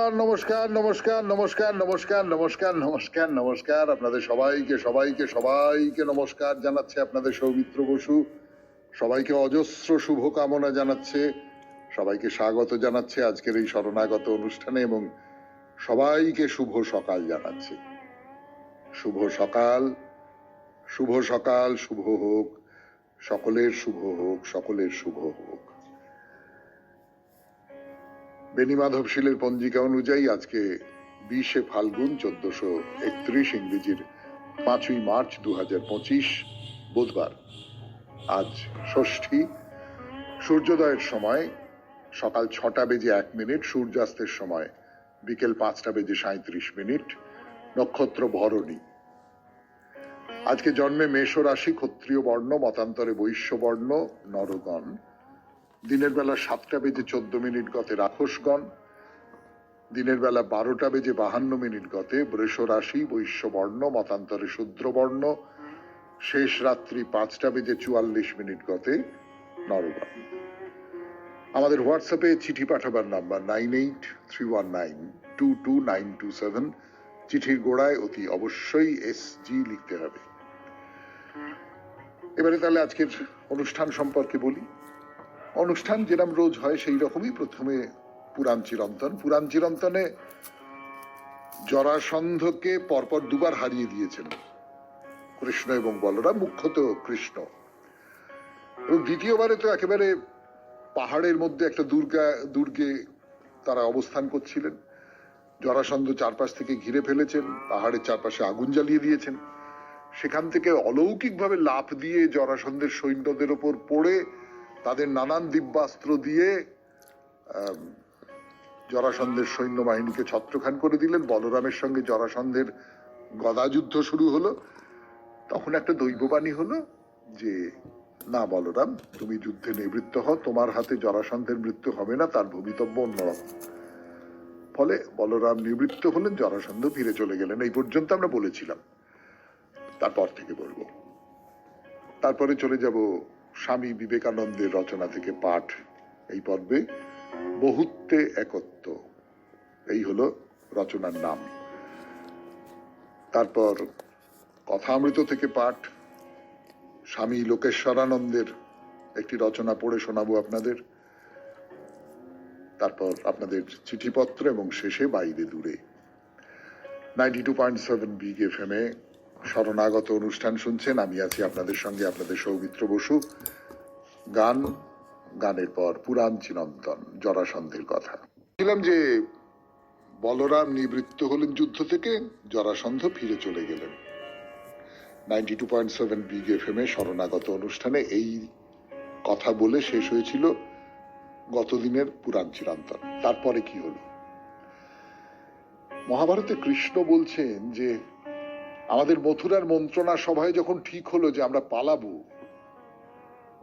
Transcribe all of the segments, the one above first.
নমস্কার নমস্কার নমস্কার নমস্কার নমস্কার নমস্কার নমস্কার নমস্কার আপনাদের সবাইকে সবাইকে সবাইকে নমস্কার জানাচ্ছে আপনাদের সৌমিত্র বসু। সবাইকে অজস্র শুভকামনা জানাচ্ছে, সবাইকে স্বাগত জানাচ্ছে আজকের এই শরণাগত অনুষ্ঠানে এবং সবাইকে শুভ সকাল জানাচ্ছে। শুভ সকাল, শুভ সকাল, শুভ হোক, সকলের শুভ হোক, সকলের শুভ হোক। বেনি মাধবশীলের পঞ্জিকা অনুযায়ী আজকে 20শে ফাল্গুন 1431 ইংরেজির 5ই মার্চ 2025 বুধবার। আজ ষষ্ঠী। সূর্যোদয়ের সময় সকাল 6:01, সূর্যাস্তের সময় বিকেল 5:37। নক্ষত্র ভরণী। আজকে জন্মে মেষ রাশি, ক্ষত্রিয় বর্ণ, মতান্তরে বৈশ্য বর্ণ, নরগণ। দিনের বেলা 7:14 গতে রাক্ষসগণ। দিনের বেলা 12:52 গতে বৃষ রাশি, বৈশ্য বর্ণ, মতান্তরে শূদ্র বর্ণ। শেষ রাত্রি 5:44 গতে নরগণ। আমাদের হোয়াটসঅ্যাপে চিঠি পাঠাবার নাম্বার 9831922927। চিঠির গোড়ায় অতি অবশ্যই SG লিখতে হবে। এবারে তাহলে আজকের অনুষ্ঠান সম্পর্কে বলি। অনুষ্ঠান যেরকম রোজ হয় সেই রকমই। প্রথমে পুরাণ চিরন্তন। পুরাণ চিরন্তনে জরাসন্ধকে পরপর দুবার হারিয়ে দিয়েছেন কৃষ্ণ এবং বলরাম, মুখ্যত কৃষ্ণ। এবং দ্বিতীয়বারে তো একেবারে পাহাড়ের মধ্যে একটা দুর্গে তারা অবস্থান করছিলেন। জরাসন্ধ চারপাশ থেকে ঘিরে ফেলেছেন, পাহাড়ের চারপাশে আগুন জ্বালিয়ে দিয়েছেন। সেখান থেকে অলৌকিকভাবে লাফ দিয়ে জরাসন্ধের সৈন্যদের ওপর পড়ে তাদের নানান দিব্যাস্ত্র দিয়ে জরাসন্ধের সৈন্যবাহিনীকে ছত্রখান করে দিলেন। বলরামের সঙ্গে জরাসন্ধের গদাযুদ্ধ শুরু হলো। তখন একটা দৈববাণী হলো যে, না বলরাম, তুমি যুদ্ধে নিবৃত্ত হও, তোমার হাতে জরাসন্ধের মৃত্যু হবে না, তার ভবিতব্য অন্যরকম। ফলে বলরাম নিবৃত্ত হলেন, জরাসন্ধ ফিরে চলে গেলেন। এই পর্যন্ত আমরা বলেছিলাম, তারপর থেকে বলবো। তারপরে চলে যাব স্বামী বিবেকানন্দের রচনা থেকে পাঠ। এই পর্বে বহুত্বে একত্ব, এই হলো রচনার নাম। তারপর কথামৃত থেকে পাঠ, স্বামী লোকেশ্বরানন্দের একটি রচনা পড়ে শোনাবো আপনাদের। তারপর আপনাদের চিঠিপত্র এবং শেষে বাইরে দূরে। 92.7 বিগ FM এ শরণাগত অনুষ্ঠান শুনছেন। আমি আছি আপনাদের সঙ্গে, আপনাদের সৌমিত্র বসু। গান, গানের পর পুরাণ চিরন্তন, জরাসন্ধের কথা। বলছিলাম যে বলরাম নিবৃত্ত হলেন যুদ্ধ থেকে, জরাসন্ধ ফিরে চলে গেলেন। 92.7 বিগ FM এ শরণাগত অনুষ্ঠানে এই কথা বলে শেষ হয়েছিল গতদিনের পুরাণ চিরন্তন। তারপরে কি হলো? মহাভারতে কৃষ্ণ বলছেন যে আমাদের মথুরার মন্ত্রণা সভায় যখন ঠিক হলো যে আমরা পালাবো,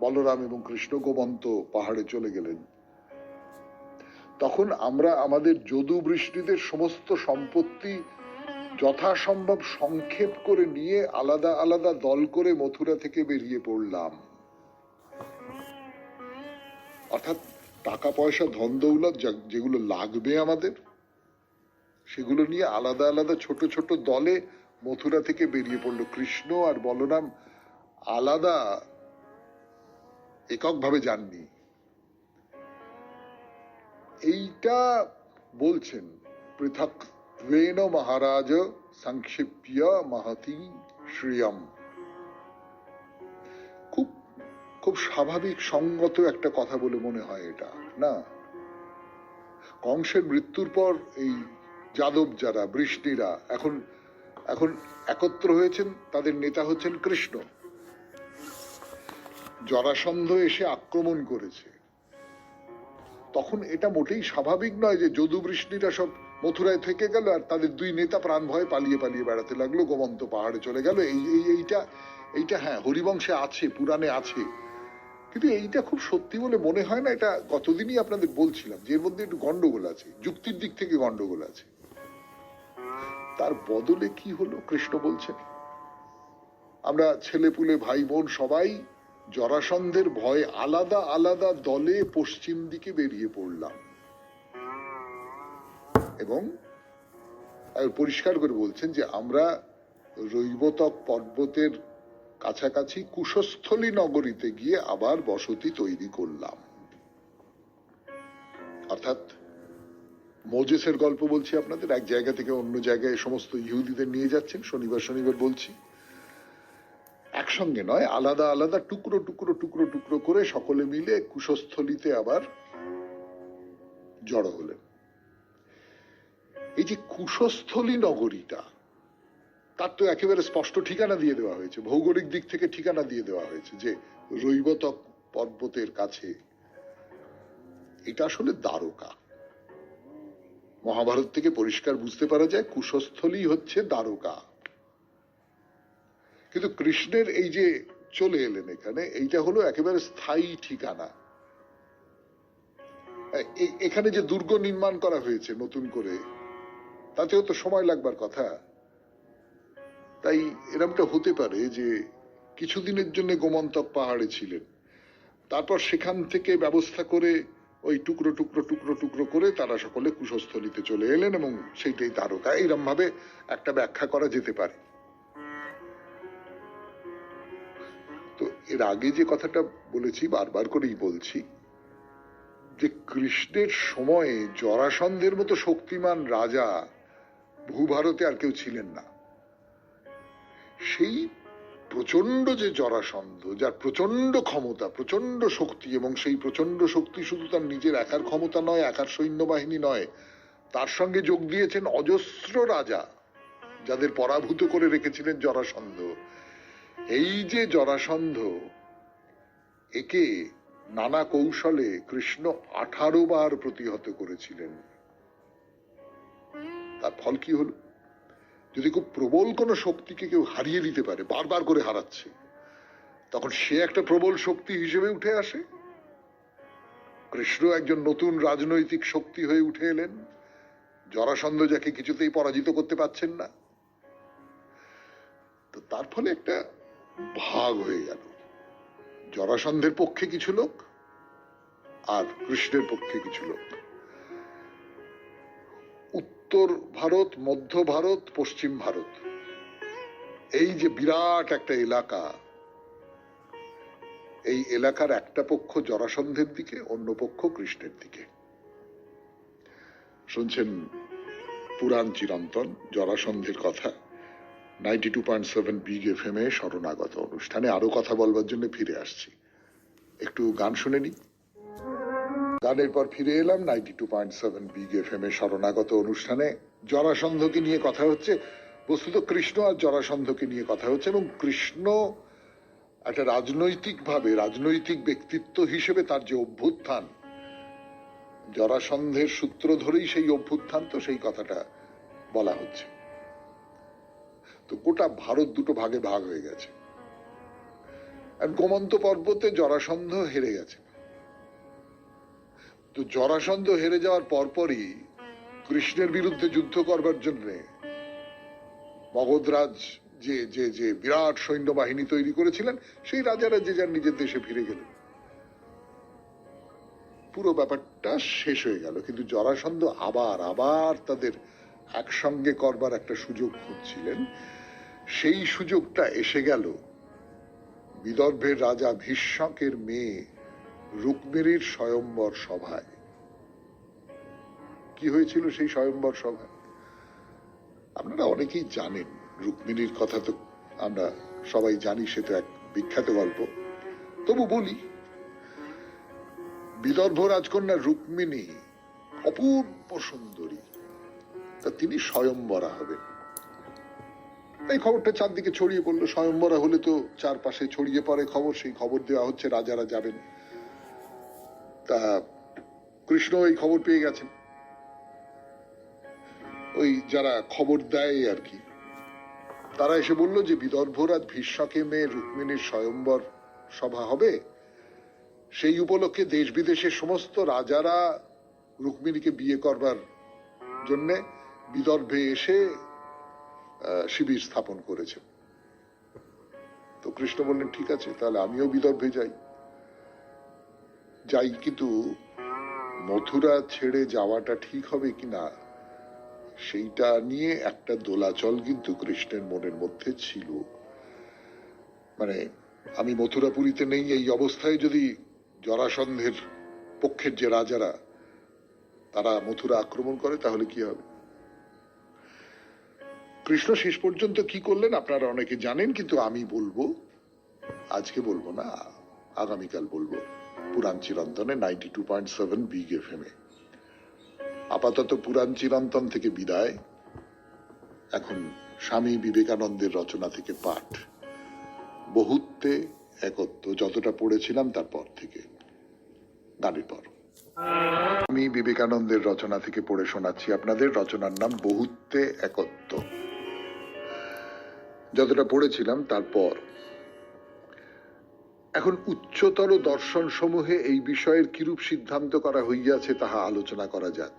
বলরাম এবং কৃষ্ণ গোমন্ত পাহাড়ে চলে গেলেন, তখন আমরা আমাদের যদু বৃষ্টিদের সমস্ত সম্পত্তি যথাসম্ভব সংক্ষেপ করে নিয়ে আলাদা আলাদা দল করে মথুরা থেকে বেরিয়ে পড়লাম। অর্থাৎ টাকা পয়সা, ধন দৌলত যেগুলো লাগবে আমাদের, সেগুলো নিয়ে আলাদা আলাদা ছোট ছোট দলে মথুরা থেকে বেরিয়ে পড়লো। কৃষ্ণ আর বলরাম আলাদা এককভাবে যাননি। এইটা বলছেন পৃথক্ত্বেন মহারাজ সংক্ষিপ্য মহতি শ্রিয়ম। খুব খুব স্বাভাবিক সঙ্গত একটা কথা বলে মনে হয় এটা, না? কংসের মৃত্যুর পর এই যাদব যারা, বৃষ্ণিরা এখন এখন একত্র হয়েছেন, তাদের নেতা হচ্ছেন কৃষ্ণ। জরাসন্ধ এসে আক্রমণ করেছে, তখন এটা মোটেই স্বাভাবিক নয় যে যদু বৃষ্ণিরা সব মথুরায় থেকে গেল আর তাদের দুই নেতা প্রাণ ভয়ে পালিয়ে পালিয়ে বেড়াতে লাগলো, গোমন্ত পাহাড়ে চলে গেল। এইটা হ্যাঁ হরিবংশে আছে, পুরাণে আছে, কিন্তু এইটা খুব সত্যি বলে মনে হয় না। এটা গতদিনই আপনাদের বলছিলাম যে এর মধ্যে একটু গন্ডগোল আছে, যুক্তির দিক থেকে গন্ডগোল আছে। তার বদলে কি হলো? কৃষ্ণ বলছেন আমরা ছেলেপুলে ভাই বোন সবাই জরাসন্ধের ভয়ে আলাদা আলাদা দলে পশ্চিম দিকে বেরিয়ে পড়লাম। এবং পরিষ্কার করে বলছেন যে আমরা রৈবতক পর্বতের কাছাকাছি কুশস্থলী নগরীতে গিয়ে আবার বসতি তৈরি করলাম। অর্থাৎ মোজেসের গল্প বলছি আপনাদের, এক জায়গা থেকে অন্য জায়গায় সমস্ত ইহুদিদের নিয়ে যাচ্ছেন, শনিবার শনিবার বলছি, একসঙ্গে নয়, আলাদা আলাদা টুকরো টুকরো টুকরো টুকরো করে সকলে মিলে কুশস্থলীতে আবার জড়ো হলেন। এই যে কুশস্থলী নগরীটা, তার তো একেবারে স্পষ্ট ঠিকানা দিয়ে দেওয়া হয়েছে, ভৌগোলিক দিক থেকে ঠিকানা দিয়ে দেওয়া হয়েছে যে রৈবতক পর্বতের কাছে। এটা আসলে দ্বারকা। মহাভারত থেকে পরিষ্কার বুঝতে পারা যায় কুশস্থলী হচ্ছে দ্বারকা। কিন্তু কৃষ্ণের এই যে চলে এলেন এখানে, এইটা হলো একেবারে স্থায়ী ঠিকানা। এখানে যে দুর্গ নির্মাণ করা হয়েছে নতুন করে, তাতেও তো সময় লাগবার কথা। তাই এরকমটা হতে পারে যে কিছুদিনের জন্য গোমন্তক পাহাড়ে ছিলেন, তারপর সেখান থেকে ব্যবস্থা করে ওই টুকরো টুকরো টুকরো টুকরো করে তারা সকলে কুশস্থলীতে চলে এলেন এবং সেইটাই দ্বারকা, এইরকম ভাবে একটা ব্যাখ্যা করা যেতে পারে। তো এর আগে যে কথাটা বলেছি, বারবার করেই বলছি, যে কৃষ্ণের সময়ে জরাসন্ধের মতো শক্তিমান রাজা ভূভারতে আর কেউ ছিলেন না। সেই প্রচন্ড যে জরাসন্ধ, যার প্রচন্ড ক্ষমতা, প্রচন্ড শক্তি, এবং সেই প্রচন্ড শক্তি শুধু তার নিজের একার ক্ষমতা নয়, একার সৈন্যবাহিনী নয়, তার সঙ্গে যোগ দিয়েছেন অজস্র রাজা যাদের পরাভূত করে রেখেছিলেন জরাসন্ধ। এই যে জরাসন্ধ, একে নানা কৌশলে কৃষ্ণ 18 বার প্রতিহত করেছিলেন। তার ফল কি হলো? যদি খুব প্রবল কোন শক্তিকে কেউ হারিয়ে দিতে পারে, বারবার করে হারাচ্ছে, তখন সে একটা প্রবল শক্তি হিসেবে উঠে আসে। কৃষ্ণ একজন নতুন রাজনৈতিক শক্তি হয়ে উঠে এলেন, জরাসন্ধ যাকে কিছুতেই পরাজিত করতে পারছেন না। তো তার ফলে একটা ভাগ হয়ে গেল, জরাসন্ধের পক্ষে কিছু লোক আর কৃষ্ণের পক্ষে কিছু লোক। উত্তর ভারত, মধ্য ভারত, পশ্চিম ভারত, এই যে বিরাট একটা এলাকা, এই এলাকার একটা পক্ষ জরাসন্ধের দিকে, অন্য পক্ষ কৃষ্ণের দিকে। শুনছেন পুরাণ চিরন্তন, জরাসন্ধের কথা, 92.7 বিগ FM এ শরণাগত অনুষ্ঠানে। আরো কথা বলবার জন্য ফিরে আসছি, একটু গান শুনে নি। গানের পর ফিরে এলাম 92.7 বিগ FM এ শরণাগত অনুষ্ঠানে। জরাসন্ধকে নিয়ে কথা হচ্ছে, বস্তুত কৃষ্ণ আর জরাসন্ধকে নিয়ে কথা হচ্ছে, এবং কৃষ্ণ একটা রাজনৈতিক ব্যক্তিত্ব হিসেবে তার যে অভ্যুত্থান, জরাসন্ধের সূত্র ধরেই সেই অভ্যুত্থান, তো সেই কথাটা বলা হচ্ছে। তো গোটা ভারত দুটো ভাগে ভাগ হয়ে গেছে। গোমন্ত পর্বতে জরাসন্ধ হেরে গেছে। তো জরাসন্ধ হেরে যাওয়ার পরপরই কৃষ্ণের বিরুদ্ধে যুদ্ধ করবার জন্য মগধরাজ যে যে যে বিরাট সৈন্যবাহিনী তৈরি করেছিলেন, সেই রাজারা যে যার নিজের দেশে ফিরে গেলেন। পুরো ব্যাপারটা শেষ হয়ে গেল। কিন্তু জরাসন্ধ আবার তাদের একসঙ্গে করবার একটা সুযোগ খুঁজছিলেন। সেই সুযোগটা এসে গেল বিদর্ভের রাজা ভীষ্মকের মেয়ে রুক্মিণীর স্বয়ম্বর সভায়। কি হয়েছিল সেই স্বয়ম্বর সভায়? আপনারা অনেকেই জানেন, রুক্মিণীর কথা তো আমরা সবাই জানি, সে তো এক বিখ্যাত গল্প, তবু বলি। বিদর্ভ রাজকন্যা রুক্মিণী অপূর্ব সুন্দরী, তা তিনি স্বয়ম্বরা হবেন। এই খবরটা চারদিকে ছড়িয়ে পড়লো। স্বয়ম্বরা হলে তো চারপাশে ছড়িয়ে পড়ে খবর, সেই খবর দেওয়া হচ্ছে, রাজারা যাবেন। তা কৃষ্ণ এই খবর পেয়ে গেছেন। ওই যারা খবর দেয় আর কি, তারা এসে বলল যে বিদর্ভরাজ ভীষ্মকের মেয়ে রুক্মিণীর স্বয়ম্বর সভা হবে, সেই উপলক্ষে দেশ বিদেশের সমস্ত রাজারা রুক্মিণীকে বিয়ে করবার জন্য বিদর্ভে এসে শিবির স্থাপন করেছেন। তো কৃষ্ণ বললেন, ঠিক আছে, তাহলে আমিও বিদর্ভে যাই, কিন্তু মথুরা ছেড়ে যাওয়াটা ঠিক হবে কিনা সেইটা নিয়ে একটা দোলাচল কিন্তু কৃষ্ণের মনের মধ্যে ছিল। মানে আমি মথুরাপুরীতে নেই, এই অবস্থায় যদি জরাসন্ধের পক্ষের যে রাজারা তারা মথুরা আক্রমণ করে তাহলে কি হবে? কৃষ্ণ শেষ পর্যন্ত কি করলেন আপনারা অনেকে জানেন, কিন্তু আমি বলবো, আজকে বলবো না, আগামীকাল বলবো পুরাণ চিরন্তনে 92.7 বিগ এফএম এ। আপাতত পুরাণ চিরন্তন থেকে বিদায়, এখন স্বামী বিবেকানন্দের রচনা থেকে পাঠ, বহুত্বে একত্ব, যতটা পড়েছিলাম তারপর থেকে গানের পর। আমি বিবেকানন্দের রচনা থেকে পড়ে শোনাচ্ছি আপনাদের। রচনার নাম বহুত্বে একত্ব। যতটা পড়েছিলাম তারপর। এখন উচ্চতর দর্শন সমূহে এই বিষয়ের কিরূপ সিদ্ধান্ত করা হইয়াছে তাহা আলোচনা করা যাক।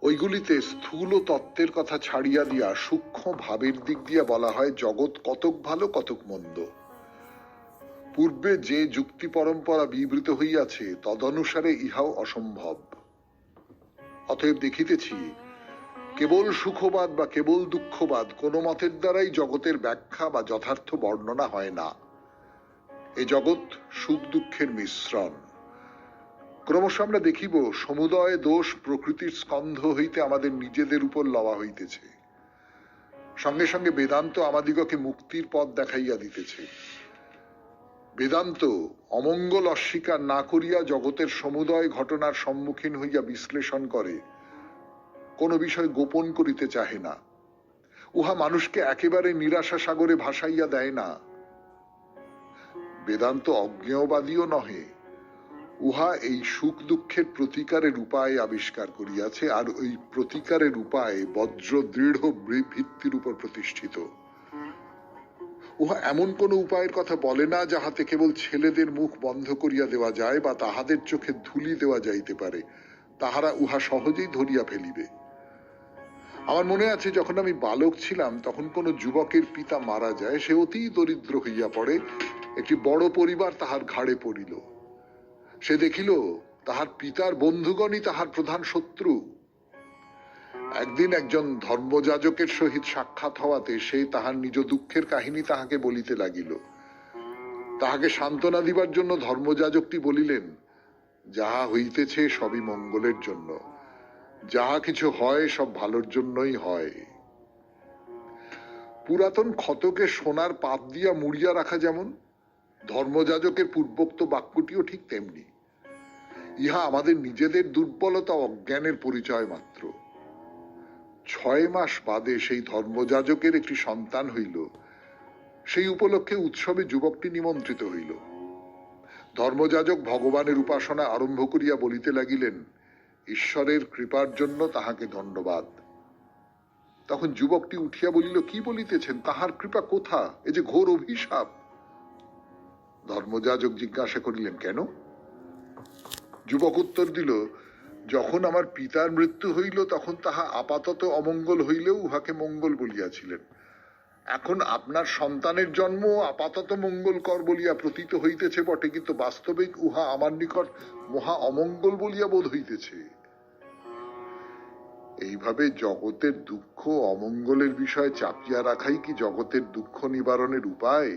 ওইগুলিতে স্থূল তত্ত্বের কথা ছাড়িয়া দিয়া সূক্ষ্ম ভাবের দিক দিয়া বলা হয় জগৎ কতক ভালো কতক মন্দ। পূর্বে যে যুক্তি পরম্পরা বিবৃত হইয়াছে তদনুসারে ইহাও অসম্ভব। অতএব দেখিতেছি কেবল সুখবাদ বা কেবল দুঃখবাদ কোন মতের দ্বারাই জগতের ব্যাখ্যা বা যথার্থ বর্ণনা হয় না। এ জগৎ সুখ দুঃখের মিশ্রণ। ক্রমশ আমরা দেখিব সমুদয় দোষ প্রকৃতির স্কন্ধ হইতে আমাদের নিজেদের উপর লওয়া হইতেছে। সঙ্গে সঙ্গে বেদান্ত আমাদিগকে মুক্তির পথ দেখাইয়া দিতেছে। বেদান্ত অমঙ্গল অস্বীকার না করিয়া জগতের সমুদয় ঘটনার সম্মুখীন হইয়া বিশ্লেষণ করে, কোন বিষয় গোপন করিতে চাহে না। উহা মানুষকে একেবারে নিরাশা সাগরে ভাসাইয়া দেয় না। বেদান্ত অজ্ঞেয়বাদীও নহে, উহা এই সুখ দুঃখের প্রতিকারের উপায় আবিষ্কার করিয়াছে, আর ওই প্রতিকারের উপায় বজ্র দৃঢ় ভিত্তির উপর প্রতিষ্ঠিত। উহা এমন কোন উপায়ের কথা বলে না যাহাতে কেবল ছেলেদের মুখ বন্ধ করিয়া দেওয়া যায় বা তাহাদের চোখে ধুলি দেওয়া যাইতে পারে, তাহারা উহা সহজেই ধরিয়া ফেলিবে। আমার মনে আছে যখন আমি বালক ছিলাম তখন কোন যুবকের পিতা মারা যায়, সে অতি দরিদ্র হইয়া পড়ে, একটি বড় পরিবার তাহার ঘাড়ে পড়িল। সে দেখিল তাহার পিতার বন্ধুগণই তাহার প্রধান শত্রু। একদিন একজন ধর্মযাজকের সহিত সাক্ষাৎ হওয়াতে সে তাহার নিজ দুঃখের কাহিনী তাহাকে বলিতে লাগিল। তাহাকে সান্ত্বনা দিবার জন্য ধর্মযাজকটি বলিলেন, যাহা হইতেছে সবই মঙ্গলের জন্য, যাহা কিছু হয় সব ভালোর জন্যই হয়। পুরাতন ক্ষতকে সোনার পাত দিয়া মুড়িয়া রাখা যেমন, ধর্মযাজকের পূর্বোক্ত বাক্যটিও ঠিক তেমনি। ইহা আমাদের নিজেদের দুর্বলতা অজ্ঞানের পরিচয় মাত্র। 6 মাস বাদে সেই ধর্মযাজকের একটি সন্তান হইল। সেই উপলক্ষে উৎসবে যুবকটি নিমন্ত্রিত হইল। ধর্মযাজক ভগবানের উপাসনা আরম্ভ করিয়া বলিতে লাগিলেন, ঈশ্বরের কৃপার জন্য তাহাকে ধন্যবাদ। তখন যুবকটি উঠিয়া বলিল, কি বলিতেছেন, তাহার কৃপা কোথা? এ যে ঘোর অভিশাপ। ধর্মযাজক জিজ্ঞাসা করিলেন, কেন? যুবক উত্তর দিল, যখন আমার পিতার মৃত্যু হইল তখন তাহা আপাতত অমঙ্গল হইলেও উহাকে মঙ্গল বলিয়াছিলেন। এখন আপনার সন্তানের জন্ম আপাতত মঙ্গলকর বলিয়া প্রতীত হইতেছে বটে, কিন্তু বাস্তবিক উহা আমার নিকট মহা অমঙ্গল বলিয়া বোধ হইতেছে। এইভাবে জগতের দুঃখ অমঙ্গলের বিষয়ে চাপিয়া রাখাই কি জগতের দুঃখ নিবারণের উপায়?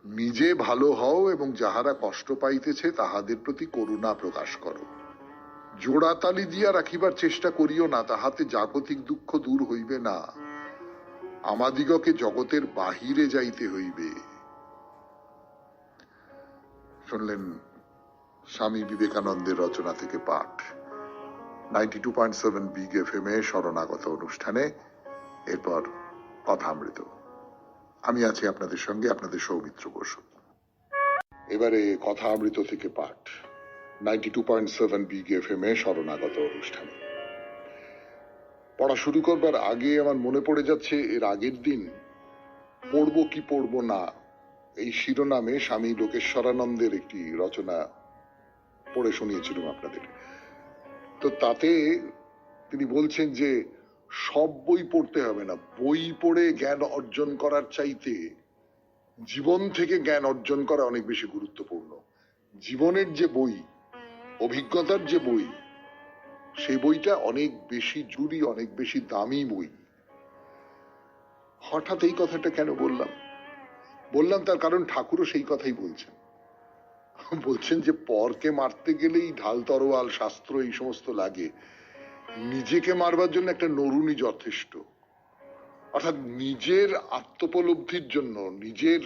নিজে ভালো হও এবং যাহারা কষ্ট পাইতেছে তাহাদের প্রতি করুণা প্রকাশ করো। জোড়াতালি দিয়া রাখিবার চেষ্টা করিও না, তাহাতে জাগতিক দুঃখ দূর হইবে না। আমাদিগকে জগতের বাহিরে যাইতে হইবে। শুনলেন স্বামী বিবেকানন্দের রচনা থেকে পাঠ, 92.7 বিগ এফএম এ শরণাগত অনুষ্ঠানে। এরপর কথামৃত। আমি আছি আপনাদের সঙ্গে, আপনাদের সৌমিত্র বসু। এবারে কথামৃত থেকে পাঠ, 92.7 বিগ এফএম এ শরণাগত অনুষ্ঠানে। পড়া শুরু করবার আগে আমার মনে পড়ে যাচ্ছে এর আগের দিন পড়বো কি পড়বো না এই শিরোনামে স্বামী লোকেশ্বরানন্দের একটি রচনা পড়ে শুনিয়েছিলাম আপনাদের। তো তাতে তিনি বলছেন যে সব বই পড়তে হবে না, বই পড়ে জ্ঞান অর্জন করার চাইতে জীবন থেকে জ্ঞান অর্জন করা অনেক বেশি গুরুত্বপূর্ণ। জীবনের যে বই, অভিজ্ঞতার যে বই, সেই বইটা অনেক বেশি জুড়ি, অনেক বেশি দামি বই। হঠাৎ এই কথাটা কেন বললাম তার কারণ ঠাকুরও সেই কথাই বলছেন। বলছেন যে পরকে মারতে গেলেই ঢাল তরোয়াল শাস্ত্র এই সমস্ত লাগে, নিজেকে মারবার জন্য একটা নরুনি যথেষ্ট। অর্থাৎ নিজের আত্মোপলব্ধির জন্য, নিজের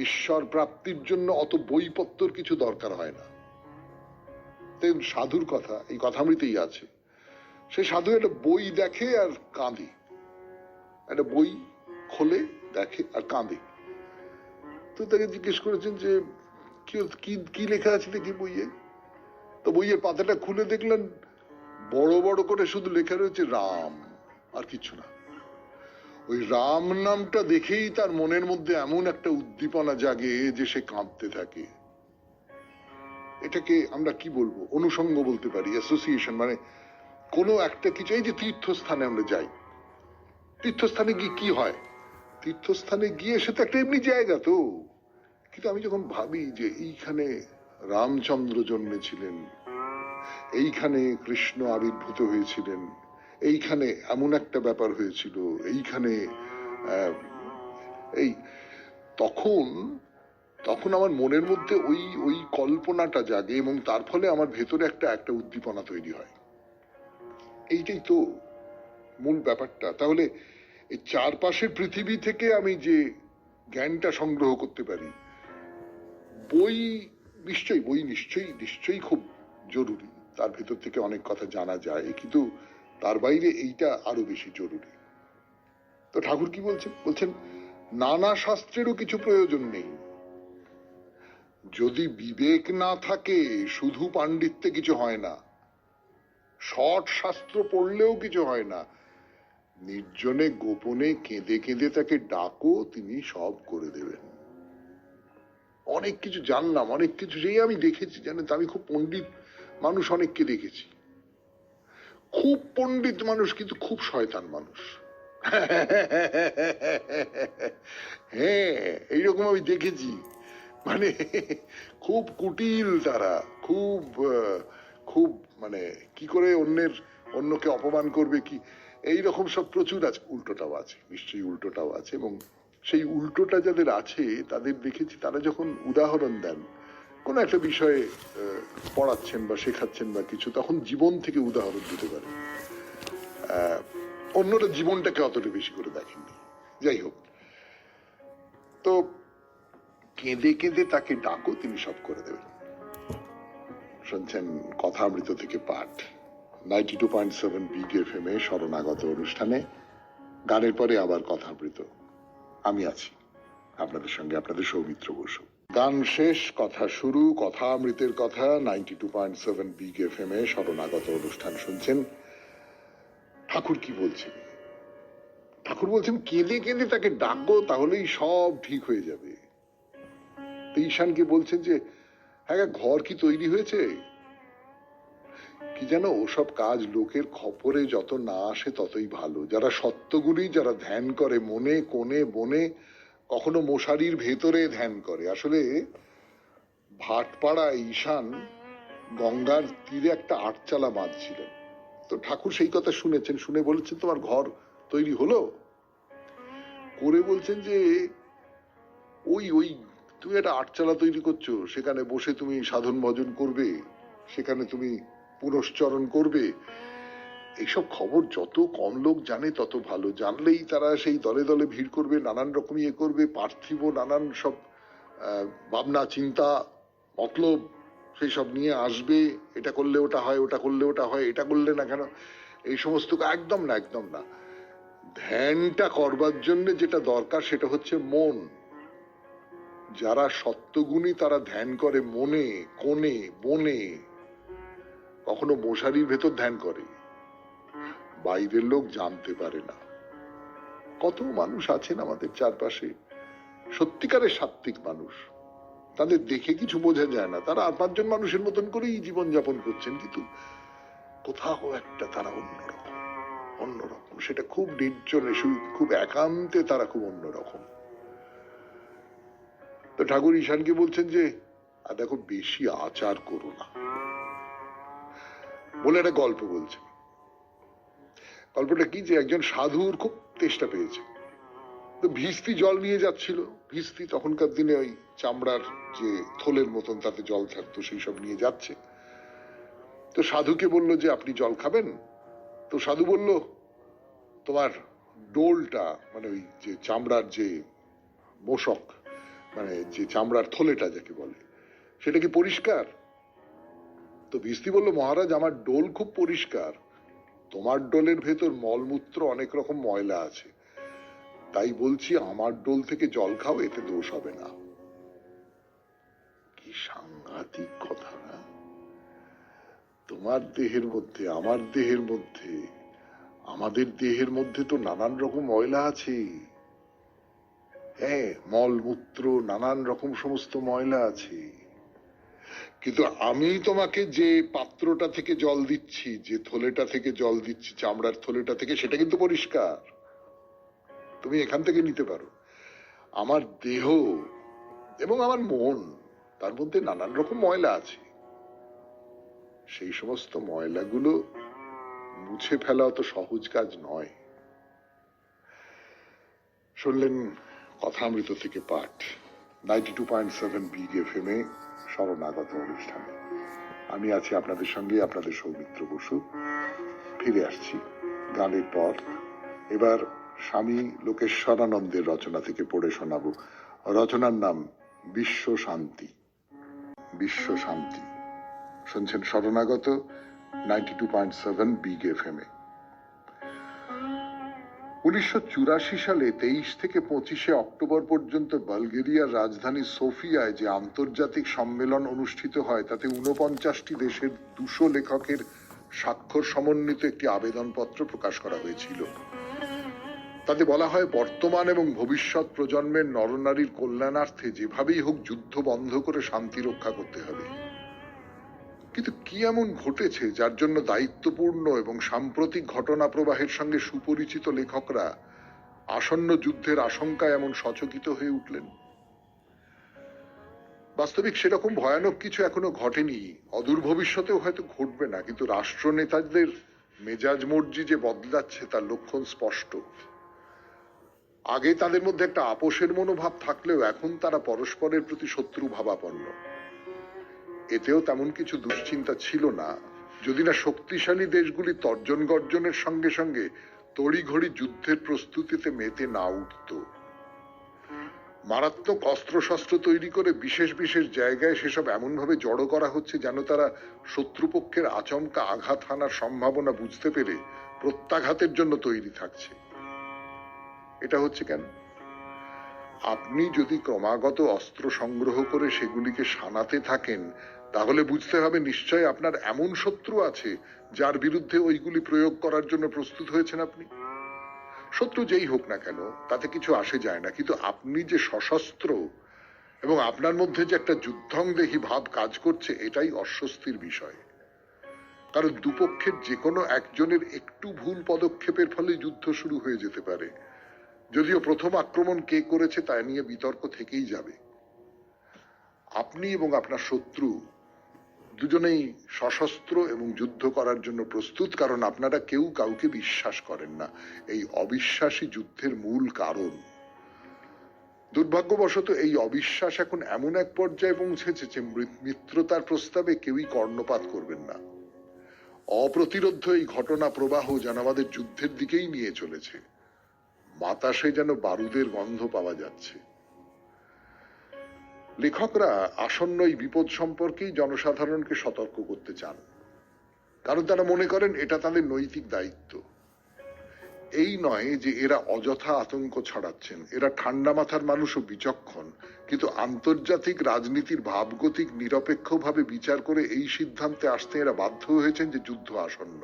ঈশ্বর প্রাপ্তির জন্য অত বইপত্তর কিছু দরকার হয় না। সাধুর কথা এই কথামৃতেই আছে। সে সাধু একটা বই দেখে আর কাঁদে, একটা বই খোলে, দেখে আর কাঁদে। তো তাকে জিজ্ঞেস করেছেন যে কি লেখা আছে দেখি বইয়ে। তো বইয়ের পাতাটা খুলে দেখলেন বড় বড় করে শুধু লেখা রয়েছে রাম, আর কিছু না। ওই রাম নামটা দেখেই তার মনের মধ্যে এমন একটা উদ্দীপনা জাগে যে সে কাঁদতে থাকে। এটাকে আমরা কি বলবো, অনুষঙ্গ বলতে পারি, অ্যাসোসিয়েশন। মানে কোনো একটা কিছু, এই যে তীর্থস্থানে আমরা যাই, তীর্থস্থানে গিয়ে কি হয়, তীর্থস্থানে গিয়ে সে তো একটা এমনি জায়গা তো, কিন্তু আমি যখন ভাবি যে এইখানে রামচন্দ্র জন্মেছিলেন, এইখানে কৃষ্ণ আবির্ভূত হয়েছিলেন, এইখানে এমন একটা ব্যাপার হয়েছিল, এইখানে এই তখন তখন আমার মনের মধ্যে ওই কল্পনাটা জাগে এবং তার ফলে আমার ভেতরে একটা উদ্দীপনা তৈরি হয়। এইটাই তো মূল ব্যাপারটা। তাহলে এই চারপাশের পৃথিবী থেকে আমি যে জ্ঞানটা সংগ্রহ করতে পারি, বই নিশ্চয়ই খুব জরুরি, তার ভেতর থেকে অনেক কথা জানা যায়, কিন্তু তার বাইরে এইটা আরো বেশি জরুরি। তো ঠাকুর কি বলছেন নানা শাস্ত্রেরও কিছু প্রয়োজন নেই। যদি বিবেক না থাকে শুধু পাণ্ডিত্যে কিছু হয় না, শট শাস্ত্র পড়লেও কিছু হয় না। নির্জনে গোপনে কেঁদে কেঁদে তাকে ডাকো, তিনি সব করে দেবেন। অনেক কিছু জানলাম, অনেক কিছু যেই আমি দেখেছি, জানেন তো, আমি খুব পণ্ডিত মানুষ অনেককে দেখেছি, খুব পণ্ডিত মানুষ কিন্তু খুব শয়তান মানুষ। হ্যাঁ, এইরকম আমি দেখেছি। মানে খুব কুটিল তারা, খুব খুব মানে কি করে অন্যকে অপমান করবে, কি এইরকম সব প্রচুর আছে। উল্টোটাও আছে, নিশ্চয়ই উল্টোটাও আছে। এবং সেই উল্টোটা যাদের আছে তাদের দেখেছি, তারা যখন উদাহরণ দেন কোন একটা বিষয়ে পড়াচ্ছেন বা শেখাচ্ছেন বা কিছু, তখন জীবন থেকে উদাহরণ দিতে পারে। অন্যরা জীবনটাকে অতটা বেশি করে দেখেননি। যাই হোক, তো কেঁদে কেঁদে তাকে ডাকো, তিনি সব করে দেবেন। শুনছেন কথামৃত থেকে পাঠ, 92.7 বিগ এফএম এ শরণাগত অনুষ্ঠানে। গানের পরে আবার কথামৃত, আমি আছি আপনাদের সঙ্গে, আপনাদের সৌমিত্র বসু। গান শেষ, কথা শুরু, কথামৃতের কথা। 92.7 বিগ এফএম এ শরণাগত অনুষ্ঠান শুনছেন। ঠাকুর কি বলছেন? ঠাকুর বলছেন কেঁদে কেঁদে তাকে ডাকো, তাহলেই সব ঠিক হয়ে যাবে। ঈশানকে বলছেন যে হ্যাঁ, ঘর কি তৈরি হয়েছে? কি যেন ওসব কাজ লোকের খপরে যত না আসে ততই ভালো। যারা সত্যগুলি, যারা ধ্যান করে মনে কোণে বনে, কখনো মশারির ভেতরে ধ্যান করে। আসলে ভাটপাড়া ঈশান গঙ্গার তীরে একটা আটচালা বাঁধছিলেন। তো ঠাকুর সেই কথা শুনেছেন, শুনে বলেছেন তোমার ঘর তৈরি হলো? করে বলছেন যে ওই তুমি একটা আটচালা তৈরি করছো, সেখানে বসে তুমি সাধন ভজন করবে, সেখানে তুমি পুনশ্চরণ করবে। এইসব খবর যত কম লোক জানে তত ভালো। জানলেই তারা সেই দলে দলে ভিড় করবে, নানান রকম ইয়ে করবে, পার্থিব নানান সব ভাবনা চিন্তা মতলব সেই সব নিয়ে আসবে। এটা করলে ওটা হয়, ওটা করলে ওটা হয়, এটা করলে না কেন, এই সমস্ত একদম না, একদম না। ধ্যানটা করবার জন্য যেটা দরকার সেটা হচ্ছে মন। যারা সত্যগুণী তারা ধ্যান করে মনে কোণে বনে, কখনো মশারির ভেতর ধ্যান করে, বাইরের লোক জানতে পারে না। কত মানুষ আছেন আমাদের চারপাশে সত্যিকারের সাত্ত্বিক মানুষ, তাদের দেখে কিছু বোঝা যায় না, তারা আর পাঁচজন মানুষের মতন করেই জীবন যাপন করছেন, কিন্তু কোথাও একটা তারা অন্যরকম। সেটা খুব নির্জনে, খুব একান্তে তারা খুব অন্যরকম। তো ঠাকুর ঈশানকে বলছেন যে দেখো বেশি আচার করো না। বলে একটা গল্প বলছেন। গল্পটা কি, যে একজন সাধুর খুব তেষ্টা পেয়েছে, তো ভিস্তি জল নিয়ে যাচ্ছিল। ভিস্তি তখনকার দিনে ওই চামড়ার যে থলের মতন তাতে জল থাকতো, সেই সব নিয়ে যাচ্ছে। তো সাধুকে বলল যে আপনি জল খাবেন? তো সাধু বলল, তোমার ডোলটা, মানে ওই যে চামড়ার যে মোশক, মানে যে চামড়ার থলেটা যাকে বলে, সেটা কি পরিষ্কার? তো ভিস্তি বলল, মহারাজ আমার ডোল খুব পরিষ্কার, তোমার ডোলের ভেতর মলমূত্র অনেক রকম ময়লা আছে, তাই বলছি আমার ডোল থেকে জল খাও, এতে দোষ হবে না। কি সাংঘাতিক কথা না? তোমার দেহের মধ্যে, আমার দেহের মধ্যে, আমাদের দেহের মধ্যে তো নানান রকম ময়লা আছে। হ্যাঁ, মলমূত্র, নানান রকম সমস্ত ময়লা আছে, কিন্তু আমি তোমাকে যে পাত্রটা থেকে জল দিচ্ছি, যে থলেটা থেকে জল দিচ্ছি, চামড়ার থলেটা থেকে, সেটা কিন্তু পরিষ্কার, তুমি এখান থেকে নিতে পারো। আমার দেহ এবং আমার মন, তার মধ্যে নানান রকম ময়লা আছে, সেই সমস্ত ময়লাগুলো মুছে ফেলা অত সহজ কাজ নয়। শুনলেন কথামৃত থেকে পাঠ, 92.7 বিগ এফএম এ শরণাগত অনুষ্ঠানে। আমি আছি আপনাদের সঙ্গে, আপনাদের সৌমিত্র বসু। ফিরে আসছি গানের পর। এবার স্বামী লোকেশ্বরানন্দের রচনা থেকে পড়ে শোনাবো। রচনার নাম বিশ্ব শান্তি। বিশ্ব শান্তি। শুনছেন শরণাগত 92.7 বিগ এফএম এ। 1984 সালে 23 থেকে 25 অক্টোবর পর্যন্ত বালগেরিয়ার রাজধানী সোফিয়ায় যে আন্তর্জাতিক সম্মেলন অনুষ্ঠিত হয়, তাতে 49টি দেশের 200 লেখকের স্বাক্ষর সমন্বিত একটি আবেদনপত্র প্রকাশ করা হয়েছিল। তাতে বলা হয়, বর্তমান এবং ভবিষ্যৎ প্রজন্মের নরনারীর কল্যাণার্থে যেভাবেই হোক যুদ্ধ বন্ধ করে শান্তি রক্ষা করতে হবে। কিন্তু কি এমন ঘটেছে যার জন্য দায়িত্বপূর্ণ এবং সাম্প্রতিক ঘটনা প্রবাহের সঙ্গে সুপরিচিত লেখকরা আসন্ন যুদ্ধের আশঙ্কায় এমন সচকিত হয়ে উঠলেন? বাস্তবিক সেরকম ভয়ানক কিছু এখনো ঘটেনি, অদূর ভবিষ্যতেও হয়তো ঘটবে না, কিন্তু রাষ্ট্রনেতাদের মেজাজ মর্জি যে বদলাচ্ছে তার লক্ষণ স্পষ্ট। আগে তাদের মধ্যে একটা আপোষের মনোভাব থাকলেও এখন তারা পরস্পরের প্রতি শত্রু ভাবাপন্ন। এতেও তেমন কিছু দুশ্চিন্তা ছিল না, যদি না শক্তিশালী দেশগুলি তর্জন গর্জনের সঙ্গে সঙ্গে তড়িঘড়ি যুদ্ধের প্রস্তুতিতে মেতে না উঠত। মারাত্মক অস্ত্রশস্ত্র তৈরি করে বিশেষ বিশেষ জায়গায় সেসব এমন ভাবে জড়ো করা হচ্ছে যেন তারা শত্রুপক্ষের আচমকা আঘাত হানার সম্ভাবনা বুঝতে পেরে প্রত্যাঘাতের জন্য তৈরি থাকছে। এটা হচ্ছে কেন? আপনি যদি ক্রমাগত অস্ত্র সংগ্রহ করে সেগুলিকে শানাতে থাকেন, তাহলে বুঝতে হবে নিশ্চয় আপনার এমন শত্রু আছে যার বিরুদ্ধে ওইগুলি প্রয়োগ করার জন্য প্রস্তুত হয়েছেন আপনি। শত্রু যেই হোক না কেন, তাতে কিছু আসে যায় না, কিন্তু আপনি যে সশস্ত্র এবং আপনার মধ্যে যে একটা যুদ্ধংদেহী ভাব কাজ করছে, এটাই অস্বস্তির বিষয়। কারণ দুপক্ষের যে কোনো একজনের একটু ভুল পদক্ষেপের ফলে যুদ্ধ শুরু হয়ে যেতে পারে, যদিও প্রথম আক্রমণ কে করেছে তা নিয়ে বিতর্ক থেকেই যাবে। আপনি এবং আপনার শত্রু দুজনেই সশস্ত্র এবং যুদ্ধ করার জন্য প্রস্তুত, কারণ আপনারা কেউ কাউকে বিশ্বাস করেন না। এই অবিশ্বাসী যুদ্ধের মূল কারণ। দুর্ভাগ্যবশত এই অবিশ্বাস এখন এমন এক পর্যায়ে পৌঁছেছে যে মিত্রতার প্রস্তাবে কেউই কর্ণপাত করবেন না। অপ্রতিরোধ্য এই ঘটনা প্রবাহ যেন আমাদের যুদ্ধের দিকেই নিয়ে চলেছে। বাতাসে যেন বারুদের গন্ধ পাওয়া যাচ্ছে। লেখকরা আসন্ন এই বিপদ সম্পর্কেই জনসাধারণকে সতর্ক করতে চান, কারণ তারা মনে করেন এটা তাদের নৈতিক দায়িত্ব। এই নয় যে এরা অযথা আতঙ্ক ছড়াচ্ছেন, এরা ঠান্ডা মাথার মানুষ ও বিচক্ষণ, কিন্তু আন্তর্জাতিক রাজনীতির ভাবগতিক নিরপেক্ষভাবে বিচার করে এই সিদ্ধান্তে আসতে এরা বাধ্য হয়েছেন যে যুদ্ধ আসন্ন।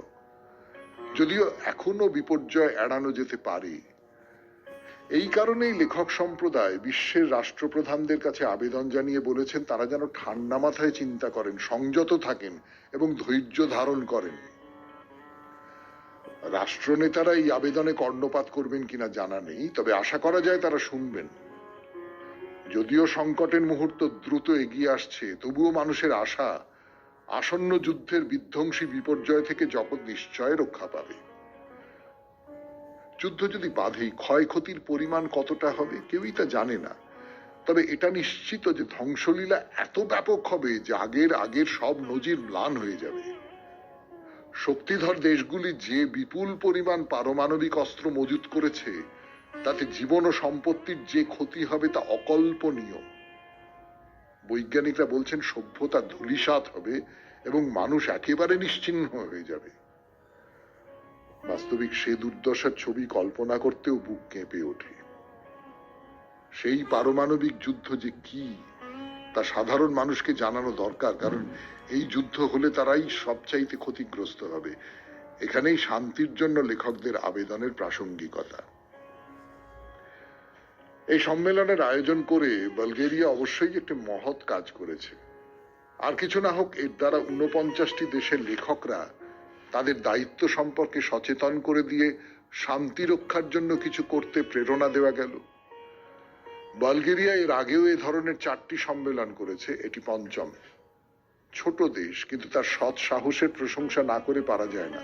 যদিও এখনো বিপর্যয় এড়ানো যেতে পারে। এই কারণেই লেখক সম্প্রদায় বিশ্বের রাষ্ট্রপ্রধানদের কাছে আবেদন জানিয়ে বলেছেন তারা যেন ঠান্ডা মাথায় চিন্তা করেন, সংযত থাকেন এবং ধৈর্য ধারণ করেন। রাষ্ট্রনেতারা এই আবেদনে কর্ণপাত করবেন কিনা জানা নেই, তবে আশা করা যায় তারা শুনবেন। যদিও সংকটের মুহূর্ত দ্রুত এগিয়ে আসছে, তবুও মানুষের আশা আসন্ন যুদ্ধের বিধ্বংসী বিপর্যয় থেকে জগৎ নিশ্চয় রক্ষা পাবে। যুদ্ধ যদি বাধেই ক্ষয়ক্ষতির পরিমাণ কতটা হবে কেউই তা জানে না, তবে এটা নিশ্চিত যে ধ্বংসলীলা এত ব্যাপক হবে যে আগের সব নজির ম্লান হয়ে যাবে। শক্তিধর দেশগুলি যে বিপুল পরিমাণ পারমাণবিক অস্ত্র মজুত করেছে তাতে জীবন ও সম্পত্তির যে ক্ষতি হবে তা অকল্পনীয়। বৈজ্ঞানিকরা বলছেন সভ্যতা ধূলিসাৎ হবে এবং মানুষ একেবারে নিশ্চিহ্ন হয়ে যাবে। বাস্তবিক সে দুর্দশার ছবি কল্পনা করতেও বুক কেঁপে ওঠে। সেই পারমাণবিক যুদ্ধ যে কি তা সাধারণ মানুষকে জানানো দরকার, কারণ এই যুদ্ধ হলে তারাই সবচাইতে ক্ষতিগ্রস্ত হবে। এখানেই শান্তির জন্য লেখকদের আবেদনের প্রাসঙ্গিকতা। এই সম্মেলনের আয়োজন করে বালগেরিয়া অবশ্যই একটি মহৎ কাজ করেছে। আর কিছু না হোক, এর দ্বারা 49টি দেশের লেখকরা তাদের দায়িত্ব সম্পর্কে সচেতন করে দিয়ে শান্তি রক্ষার জন্য কিছু করতে প্রেরণা দেওয়া গেল। বালগেরিয়া এর আগেও এ ধরনের 4টি সম্মেলন করেছে, এটি পঞ্চম। ছোট দেশ, কিন্তু তার সৎ সাহসের প্রশংসা না করে পারা যায় না।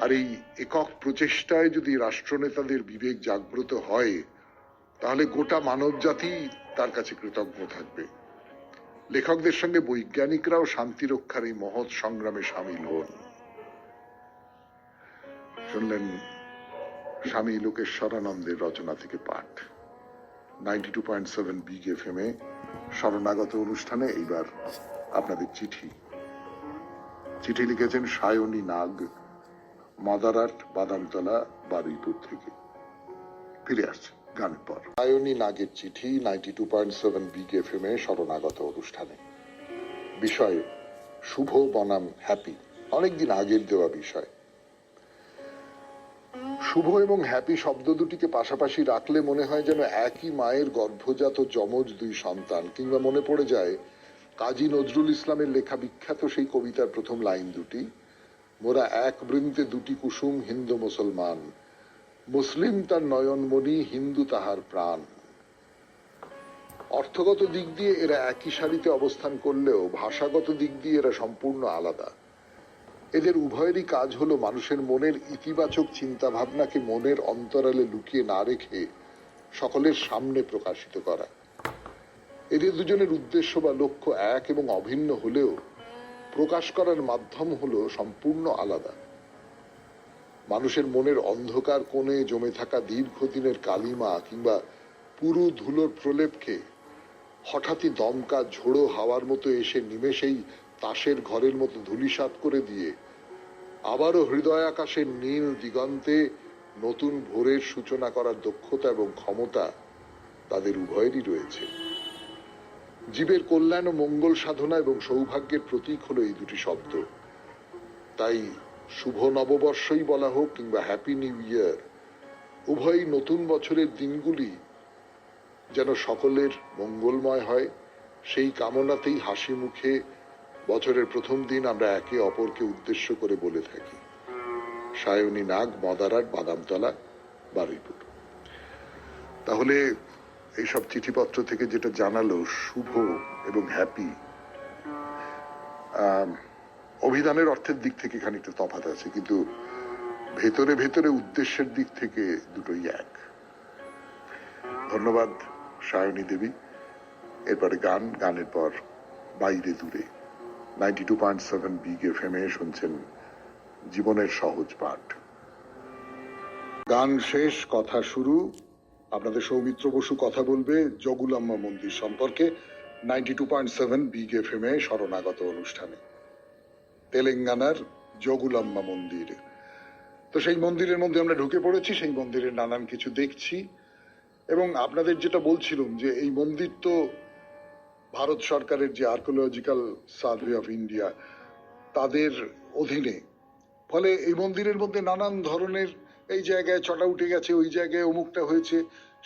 আর এই একক প্রচেষ্টায় যদি রাষ্ট্রনেতাদের বিবেক জাগ্রত হয় তাহলে গোটা মানব জাতি তার কাছে কৃতজ্ঞ থাকবে। লেখকদের সঙ্গে বৈজ্ঞানিকরাও শান্তি রক্ষার এই মহৎ সংগ্রামে সামিল হন। শুনলেন স্বামী লোকেশ্বরানন্দের রচনা থেকে পাঠ। 92.7 বিগ এফএম এ শরণাগত অনুষ্ঠানে এইবার আপনাদের চিঠি লিখেছেন সায়নী নাগ, মাদারাট, বাদামতলা, বারুইপুর থেকে। ফিরে আসছে গানের পর। সায়নী নাগের চিঠি 92.7 বিগ এফএম এ শরণাগত অনুষ্ঠানে। বিষয় শুভ বনাম হ্যাপি, অনেকদিন আগের দেওয়া বিষয়। শুভ এবং হ্যাপি শব্দ দুটিকে পাশাপাশি রাখলে মনে হয় যেন একই মায়ের গর্ভজাত যমজ দুই সন্তান, কিংবা মনে পড়ে যায় কাজী নজরুল ইসলামের লেখা বিখ্যাত সেই কবিতার প্রথম লাইন দুটি, মোরা এক বৃন্তে দুটি কুসুম হিন্দু মুসলমান, মুসলিম তার নয়নমণি, হিন্দু তাহার প্রাণ। অর্থগত দিক দিয়ে এরা একই সারিতে অবস্থান করলেও ভাষাগত দিক দিয়ে এরা সম্পূর্ণ আলাদা। এদের উভয়েরই কাজ হলো মানুষের মনের ইতিবাচক চিন্তা ভাবনাকে মনের অন্তরালে লুকিয়ে না রেখে সকলের সামনে প্রকাশিত করা। এদের দুজনের উদ্দেশ্য বা লক্ষ্য এক এবং অভিন্ন হলেও প্রকাশ করার মাধ্যম হলো সম্পূর্ণ আলাদা। মানুষের মনের অন্ধকার কোণে জমে থাকা দীর্ঘদিনের কালিমা কিংবা পুরু ধুলোর প্রলেপকে হঠাৎই দমকা ঝোড়ো হাওয়ার মতো এসে নিমেষেই তাসের ঘরের মতো ধূলিসাৎ করে দিয়ে আবারও হৃদয় আকাশের নীল দিগন্তে নতুন ভোরের সূচনা করার দক্ষতা এবং ক্ষমতা তাদের উভয়েরই রয়েছে। জীবের কল্যাণ ও মঙ্গল সাধনা এবং সৌভাগ্যের প্রতীক হলো এই দুটি শব্দ। তাই শুভ নববর্ষই বলা হোক কিংবা হ্যাপি নিউ ইয়ার, উভয়ই নতুন বছরের দিনগুলি যেন সকলের মঙ্গলময় হয় সেই কামনাতেই হাসি মুখে বছরের প্রথম দিন আমরা একে অপরকে উদ্দেশ্য করে বলে থাকি। সায়নী নাগ, মদারাট, বাদামতলা, বারুইপুর। তাহলে এইসব চিঠিপত্র থেকে যেটা জানালো শুভ এবং হ্যাপি, অভিধানের অর্থের দিক থেকে খানিকটা তফাৎ আছে, কিন্তু ভেতরে ভেতরে উদ্দেশ্যের দিক থেকে দুটোই এক। ধন্যবাদ সায়নী দেবী। এরপরে গানের পর বাইরে দূরে। 92.7 বিগ এফএম এ শুনছেন জীবনের সহজ পাঠ। গান শেষ, কথা শুরু। আপনাদের সৌমিত্র বসু কথা বলবে জগুলাম্মা মন্দির সম্পর্কে 92.7 বিগ এফএম এ শরণাগত অনুষ্ঠানে। তেলেঙ্গানার জগুলাম্মা মন্দির। তো সেই মন্দিরের মধ্যে আমরা ঢুকে পড়েছি, সেই মন্দিরের নানান কিছু দেখছি এবং আপনাদের যেটা বলছিলাম যে এই মন্দির তো ভারত সরকারের যে আর্কিওলজিক্যাল সার্ভে অফ ইন্ডিয়া তাদের অধীনে, ফলে এই মন্দিরের মধ্যে নানান ধরনের, এই জায়গায় চটা উঠে গেছে, ওই জায়গায় অমুকটা হয়েছে,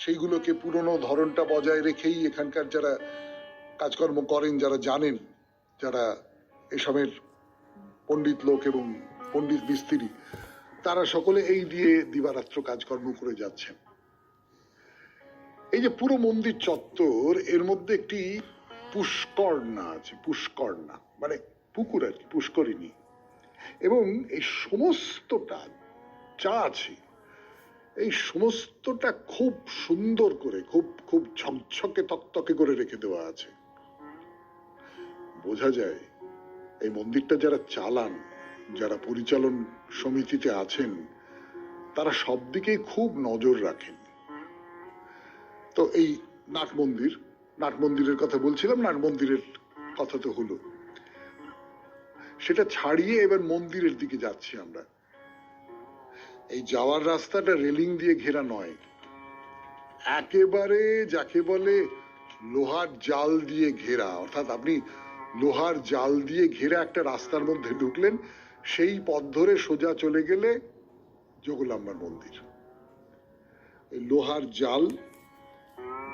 সেইগুলোকে পুরনো ধরনটা বজায় রেখেই এখানকার যারা কাজকর্ম করেন, যারা জানেন, যারা এসবের পণ্ডিত লোক এবং পণ্ডিত মিস্ত্রি, তারা সকলে এই দিয়ে দিবারাত্র কাজকর্ম করে যাচ্ছেন। এই যে পুরো মন্দির চত্বর, এর মধ্যে একটি পুষ্করণা আছে। পুষ্করণা মানে পুকুর আর কি, পুষ্করিণী। এবং এই সমস্তটা যা আছে, এই সমস্তটা খুব সুন্দর করে, খুব খুব ঝকঝকে তকতকে করে রেখে দেওয়া আছে। বোঝা যায় এই মন্দিরটা যারা চালান, যারা পরিচালন সমিতিতে আছেন, তারা সব দিকেই খুব নজর রাখেন। তো এই নাট মন্দিরের কথা বলছিলাম, নাট মন্দিরের কথা তো হলো, সেটা ছাড়িয়ে এবার মন্দিরের দিকে যাচ্ছি আমরা। এই যাওয়ার রাস্তাটা রেলিং দিয়ে ঘেরা নয়, একেবারে যাকে বলে লোহার জাল দিয়ে ঘেরা। অর্থাৎ আপনি লোহার জাল দিয়ে ঘেরা একটা রাস্তার মধ্যে ঢুকলেন, সেই পথ ধরে সোজা চলে গেলে যোগুলাম্বার মন্দির। লোহার জাল,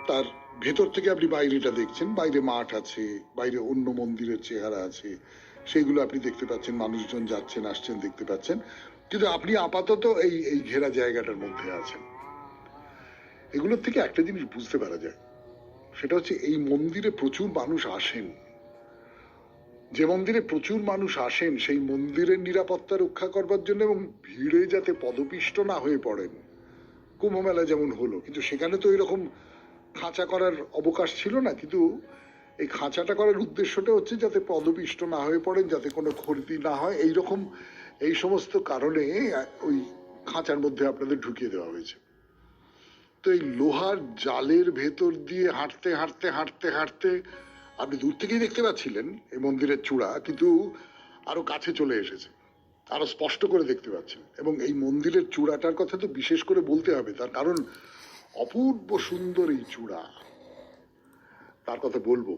তার ভেতর থেকে আপনি বাইরেটা দেখছেন, বাইরে মাঠ আছে, বাইরে অন্য মন্দিরের চেহারা আছে, সেইগুলো আপনি দেখতে পাচ্ছেন, মানুষজন যাচ্ছেন আসছেন দেখতে পাচ্ছেন, কিন্তু আপনি আপাতত এই এই ঘেরা জায়গাটার মধ্যে আছেন। এগুলোর থেকে একটা জিনিস বুঝতে পারা যায়, সেটা হচ্ছে এই মন্দিরে প্রচুর মানুষ আসেন। যে মন্দিরে প্রচুর মানুষ আসেন সেই মন্দিরের নিরাপত্তা রক্ষা করবার জন্য এবং ভিড়ে যাতে পদপিষ্ট না হয়ে পড়েন। কুম্ভ মেলা যেমন হলো, কিন্তু সেখানে তো এরকম খাঁচা করার অবকাশ ছিল না, কিন্তু এই খাঁচাটা করার উদ্দেশ্যটা হচ্ছে যাতে পদপিষ্ট না হয়ে পড়েন, যাতে কোনো ক্ষতি না হয়, এইরকম এই সমস্ত কারণে ওই খাঁচার মধ্যে আপনাদের ঢুকিয়ে দেওয়া হয়েছে। তো এই লোহার জালের ভেতর দিয়ে হাঁটতে হাঁটতে হাঁটতে হাঁটতে আপনি দূর থেকেই দেখতে পাচ্ছিলেন এই মন্দিরের চূড়া, কিন্তু আরো কাছে চলে এসেছে, আরো স্পষ্ট করে দেখতে পাচ্ছেন। এবং এই মন্দিরের চূড়াটার কথা তো বিশেষ করে বলতে হবে, তার কারণ অপূর্ব সুন্দর এই চূড়া, তার কথা বলবো।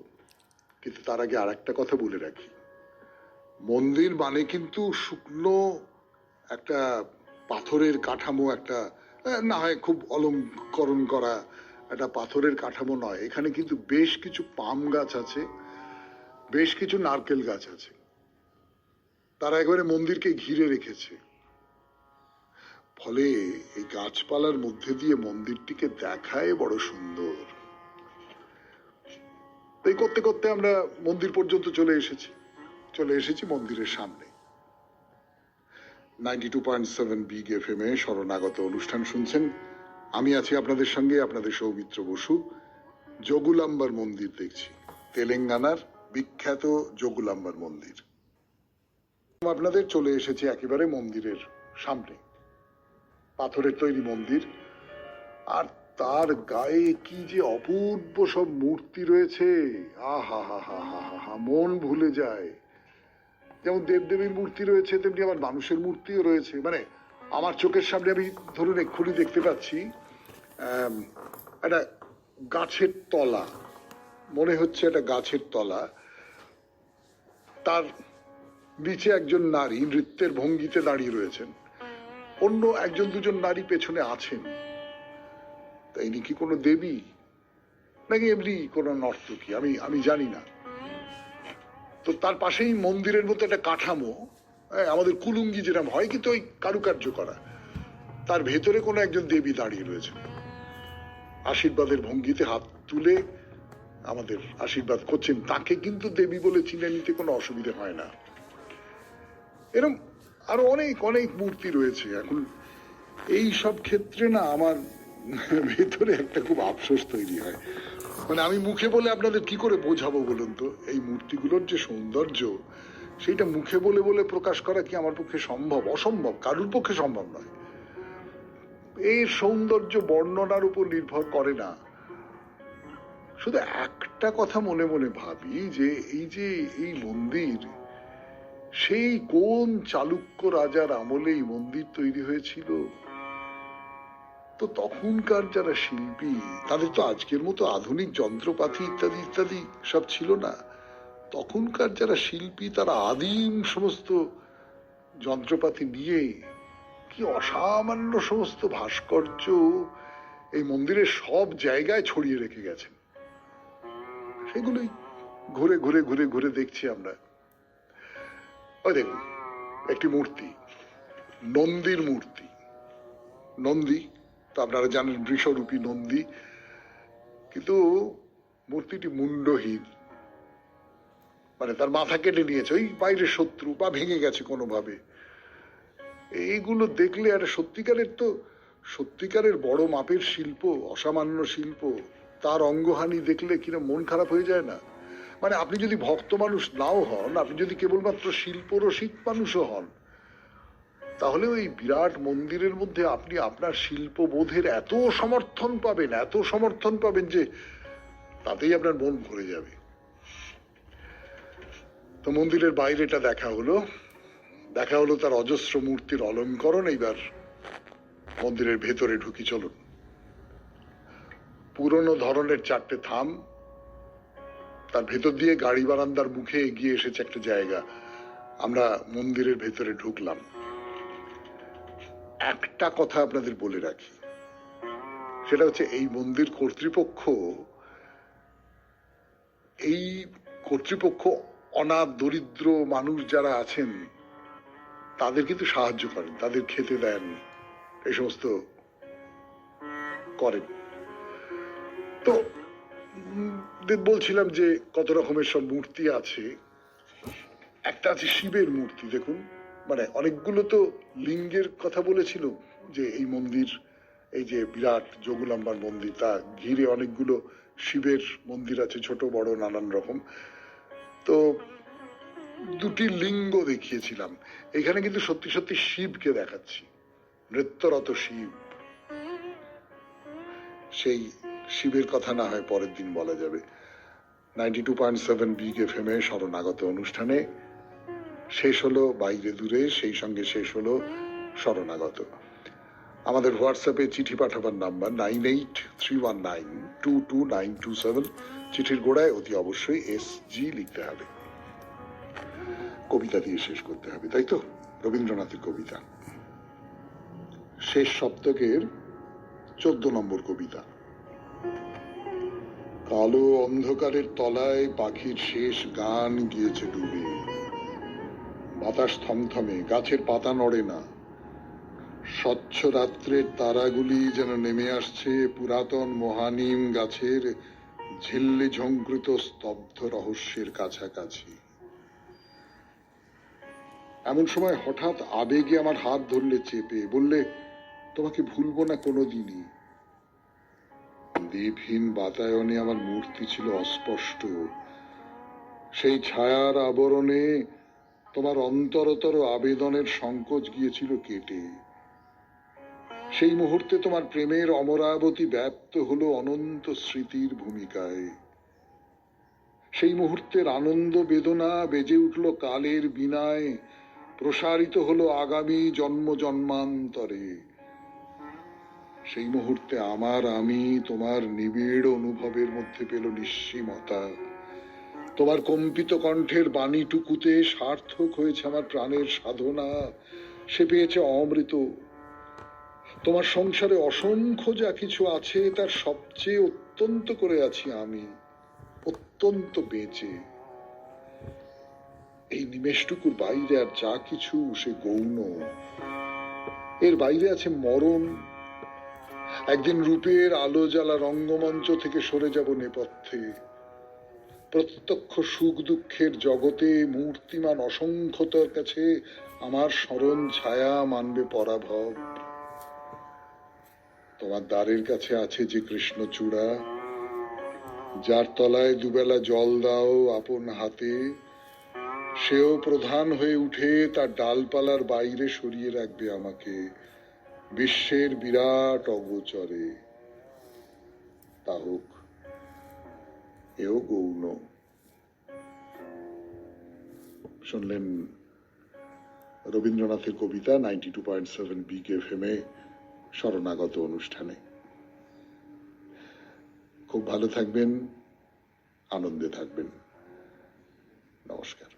কিন্তু তার আগে আর একটা কথা বলে রাখি, মন্দির মানে কিন্তু শুকনো একটা পাথরের কাঠামো, একটা না হয় খুব অলঙ্করণ করা একটা পাথরের কাঠামো নয়। এখানে কিন্তু বেশ কিছু পাম গাছ আছে, বেশ কিছু নারকেল গাছ আছে, তারা একেবারে মন্দিরকে ঘিরে রেখেছে। ফলে এই গাছপালার মধ্যে দিয়ে মন্দিরটিকে দেখায় বড় সুন্দর। এই করতে করতে আমরা মন্দির পর্যন্ত চলে এসেছি মন্দিরের সামনে। 92.7 বিগ এফএম এ শরণাগত অনুষ্ঠান শুনছেন। আমি আছি আপনাদের সঙ্গে, আপনাদের সৌমিত্র বসু। যোগুলাম্বার মন্দির দেখছি, তেলেঙ্গানার বিখ্যাত যোগুলাম্বার মন্দির। আপনাদের চলে এসেছি একেবারে মন্দিরের সামনে, পাথরের তৈরি মন্দির, আর তার গায়ে কি যে অপূর্ব সব মূর্তি রয়েছে, আহা হা হা হা হা হা, মন ভুলে যায়। যেমন দেবদেবীর মূর্তি রয়েছে, তেমনি আবার মানুষের মূর্তিও রয়েছে। মানে আমার চোখের সামনে আমি ধরুন এক্ষুনি দেখতে পাচ্ছি একটা গাছের তলা, মনে হচ্ছে একটা গাছের তলা, তার নিচে একজন নারী নৃত্যের ভঙ্গিতে দাঁড়িয়ে রয়েছেন, অন্য একজন দুজন নারী পেছনে আছেন। তাই কি কোনো দেবী নাকি এমনি কোনো নর্তকী আমি জানি না। তো তার পাশেই মন্দিরের মতো একটা কাঠামো, আমাদের কুলুঙ্গি যেরকম হয় কিন্তু ওই কারুকার্য করা, তার ভেতরে কোনো একজন দেবী দাঁড়িয়ে রয়েছে, আশীর্বাদের ভঙ্গিতে হাত তুলে আমাদের আশীর্বাদ করছেন। তাকে কিন্তু দেবী বলে চিনে নিতে কোনো অসুবিধা হয় না। এরকম আরো অনেক অনেক মূর্তি রয়েছে। এখন এই সব ক্ষেত্রে না আমার ভেতরে একটা খুব আফসোস তৈরি হয়। মানে আমি মুখে বলে আপনাদের কি করে বোঝাবো বলুন তো, এই মূর্তিগুলোর যে সৌন্দর্য সেটা মুখে বলে বলে প্রকাশ করা কি আমার পক্ষে সম্ভব? অসম্ভব, কারুর পক্ষে সম্ভব নয়। এই সৌন্দর্য বর্ণনার উপর নির্ভর করে না। শুধু একটা কথা মনে মনে ভাবি যে এই মন্দির সেই কোন চালুক্য রাজার আমলে এই মন্দির তৈরি হয়েছিল। তো তখনকার যারা শিল্পী, তাদের তো আজকের মতো আধুনিক যন্ত্রপাতি ইত্যাদি ইত্যাদি সব ছিল না। তখনকার যারা শিল্পী তারা আদিম সমস্ত যন্ত্রপাতি নিয়ে কি অসামান্য সমস্ত ভাস্কর্য এই মন্দিরের সব জায়গায় ছড়িয়ে রেখে গেছেন। সেগুলোই ঘুরে ঘুরে ঘুরে ঘুরে দেখছি আমরা। ওই দেখুন একটি মূর্তি, নন্দীর মূর্তি। নন্দী তো আপনারা জানেন বৃষরূপী নন্দী, কিন্তু মূর্তিটি মুন্ডহীন। মানে তার মাথা কেটে নিয়েছে ওই বাইরের শত্রু, বা ভেঙে গেছে কোনোভাবে। এইগুলো দেখলে আর সত্যিকারের বড় মাপের শিল্প, অসামান্য শিল্প, তার অঙ্গহানি দেখলে কিনা মন খারাপ হয়ে যায় না? মানে আপনি যদি ভক্ত মানুষ নাও হন, আপনি যদি কেবলমাত্র শিল্পরসিক মানুষও হন, তাহলে ওই বিরাট মন্দিরের মধ্যে আপনি আপনার শিল্পবোধের এত সমর্থন পাবেন যে তাতেই আপনার মন ভরে যাবে। তো মন্দিরের বাইরেটা দেখা হলো তার অজস্র মূর্তির অলঙ্করণ। এইবার মন্দিরের ভেতরে ঢুকি, চলুন। পুরনো ধরনের 4টে থাম, তার ভেতর দিয়ে গাড়ি বারান্দার মুখে এগিয়ে এসেছে একটা জায়গা। আমরা মন্দিরের ভেতরে ঢুকলাম। একটা কথা আপনাদের বলে রাখি, সেটা হচ্ছে এই মন্দির কর্তৃপক্ষ অনাথ দরিদ্র মানুষ যারা আছেন তাদের কিন্তু সাহায্য করেন, তাদের খেতে দেন, এই সমস্ত করেন। তো বলছিলাম যে কত রকমের সব মূর্তি আছে। একটা আছে শিবের মূর্তি, দেখুন। মানে অনেকগুলো তো লিঙ্গের কথা বলেছিল যে এই মন্দির, এই যে বিরাট যোগুলাম্বার মন্দির, তা ঘিরে অনেকগুলো শিবের মন্দির আছে, ছোট বড় নানান রকম। তো 2টি লিঙ্গ দেখিয়েছিলাম। এখানে কিন্তু সত্যি সত্যি শিবকে দেখাচ্ছি, নৃত্যরত শিব। সেই শিবের কথা না হয় পরের দিন বলা যাবে। 92.7 বিগ FM এ শরণাগত অনুষ্ঠানে শেষ হলো বাইরে দূরে, সেই সঙ্গে শেষ হলো শরণাগত। আমাদের হোয়াটসঅ্যাপে চিঠি পাঠাবার নাম্বার 9831922927। চিঠির গোড়ায় অতি অবশ্যই SG লিখতে হবে। কবিতা দিয়ে শেষ করতে হবে, তাই তো? রবীন্দ্রনাথের কবিতা, শেষ সপ্তকের 14 নম্বর কবিতা। কালো অন্ধকারের তলায় পাখির শেষ গান গিয়েছে ডুবে। বাতাস থমথমে, গাছের পাতা নড়ে না। স্বচ্ছ রাত্রের তারাগুলি যেন নেমে আসছে পুরাতন মহানিম গাছের ঝিল্লি ঝঙ্কৃত স্তব্ধ রহস্যের কাছাকাছি। এমন সময় হঠাৎ আবেগে আমার হাত ধরলে চেপে, বললে, তোমাকে ভুলবো না কোনোদিনই। দীপহীন বাতায়নে আমার মূর্তি ছিল অস্পষ্ট। সেই ছায়ার আবরণে তোমার অন্তরতর আবেদনের সংকোচ গিয়েছিল কেটে। সেই মুহূর্তে তোমার প্রেমের অমরাবতী ব্যাপ্ত হলো অনন্ত স্মৃতির ভূমিকায়। সেই মুহূর্তের আনন্দ বেদনা বেজে উঠল কালের বীণায়, প্রসারিত হলো আগামী জন্ম জন্মান্তরে। সেই মুহূর্তে আমি তোমার নিবিড় অনুভবের মধ্যে পেল নিশ্চিমতা। তোমার কম্পিত কণ্ঠের বাণীটুকুতে সার্থক হয়েছে আমার প্রাণের সাধনা, সে পেয়েছে অমৃত। তোমার সংসারে অসংখ্য যা কিছু আছে তার সবচেয়ে অত্যন্ত করে আছি আমি, অত্যন্ত বেঁচে। এই নিমেষটুকুর বাইরে আর যা কিছু সে গৌণ। এর বাইরে আছে মরণ। একদিন রূপের আলো জ্বালা রঙ্গমঞ্চ থেকে সরে যাব নেপথ্যে। প্রত্যক্ষ সুখ দুঃখের জগতে মূর্তিমান অসংখ্যতার কাছে আমার স্মরণ ছায়া মানবে পরাভব। তোমার দ্বারের কাছে আছে যে কৃষ্ণচূড়া, যার তলায় দুবেলা জল দাও আপন হাতে, সেও প্রধান হয়ে উঠে তার ডালপালার বাইরে সরিয়ে রাখবে আমাকে বিশ্বের বিরাট অগোচরে। তা হোক, এও গৌণ। শুনলেন রবীন্দ্রনাথের কবিতা 92.7 বিগ FM এ শরণাগত অনুষ্ঠানে। খুব ভালো থাকবেন, আনন্দে থাকবেন। নমস্কার।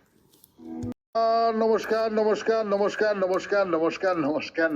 নমস্কার নমস্কার নমস্কার নমস্কার নমস্কার নমস্কার নমস্কার।